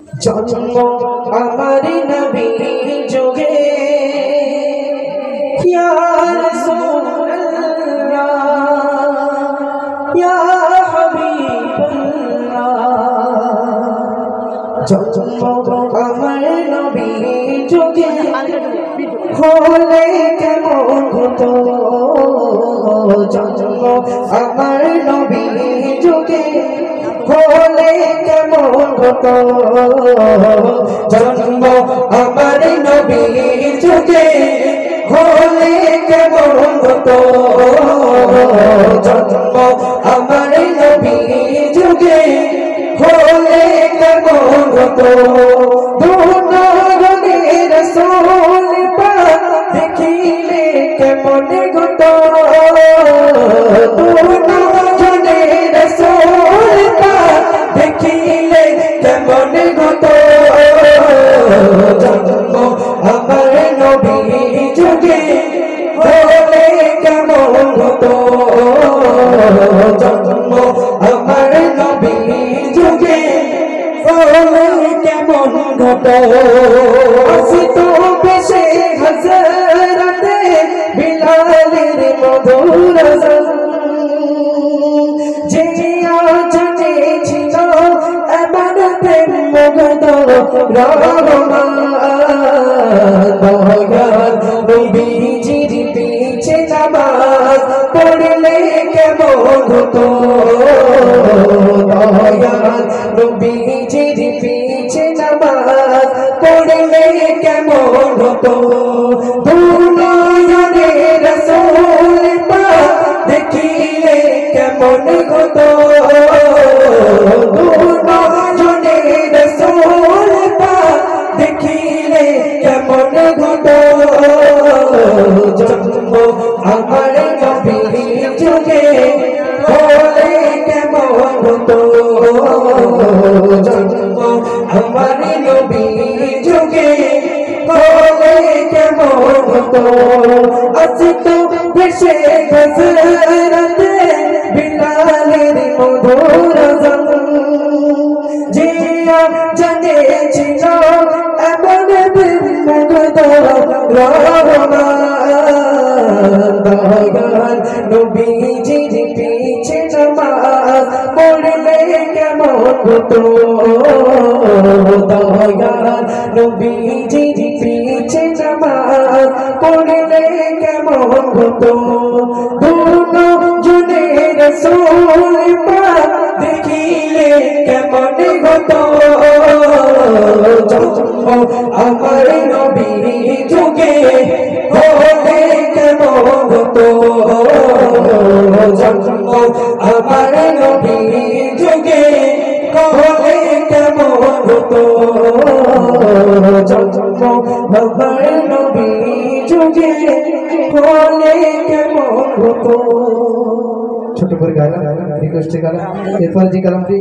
জন্ম আমার নবী যুগে ইয়া রাসূলুল্লাহ ইয়া হাবিবাল্লাহ। জন্ম আমার নবী যুগে হলে কেমন হতো, জন্ম আমার নবী যুগে হলে কেমন হতো, জন্ম আমার নবী যুগে হলে কেমন হতো, জন্ম আমার নবী যুগে হলে কেমন হতো। দুনয়নের রাসূল পাক দেখিলে কেমন হতো, দুনয়নের রাসূল পাক দেখিলে কেমন হতো, জন্ম আমার নবী যুগে হলে কেমন হতো, জন্ম আমার নবী যুগে হলে কেমন হতো। আসিত বেশে হযরতে বিলালের মধুর আযান, যে আজানে ছিল এমন প্রেম মুগ্ধ রহমান, দয়াল নবীজির পিছে নামাজ পড়লে কেমন হতো, দয়াল নবীজির পিছে নামাজ পড়লে কেমন হতো। দুনয়নের রাসূল পাক দেখিলে কেমন হতো, দুনয়নের রাসূল পাক দেখিলে কেমন হতো, জন্ম আমার নবী যুগে হলে কেমন হতো, জন্ম আমার নবী যুগে হলে কেমন হতো। আসিত বেশে হযরতে বিলালের মধুর আযান, যে জানে ছিল এমন প্রেম মুগ্ধ রহমান, দয়াল নবীজির পিছে নামাজ পড়লে কেমন হতো, দয়াল নবীজির পিছে নামাজ পড়লে কেমন হতো। দুনয়নের রাসূল পাক দেখিলে কেমন হতো, জন্ম আমার নবী যুগে হলে কেমন হতো, জন্ম আমার নবী যুগে হলে কেমন হতো, জন্ম আমার নবী যুগে হলে কেমন হতো। ছোট করে গান রিকোয়েস্টে গান এরপর যে কালামটি